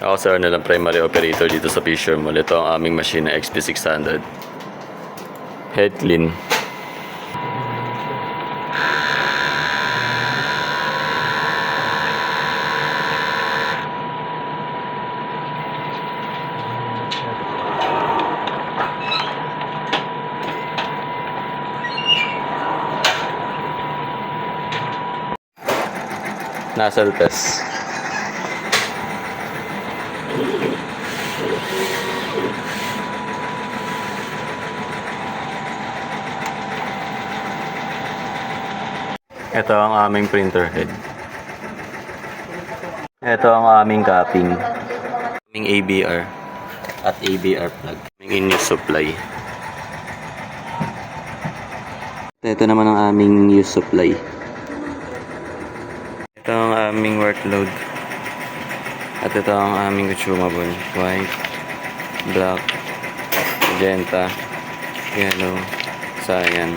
Ako sir na lang primary operator dito sa Fisher Mall. Ito ang aming machine na XP600. Head clean. Nasal test. Ito ang aming printer head. Ito ang aming capping. Aming ABR at ABR plug. Aming in-use supply. Ito naman ang aming use supply. Ito ang aming workload. At ito ang aming consumable. White, black, magenta, yellow, cyan.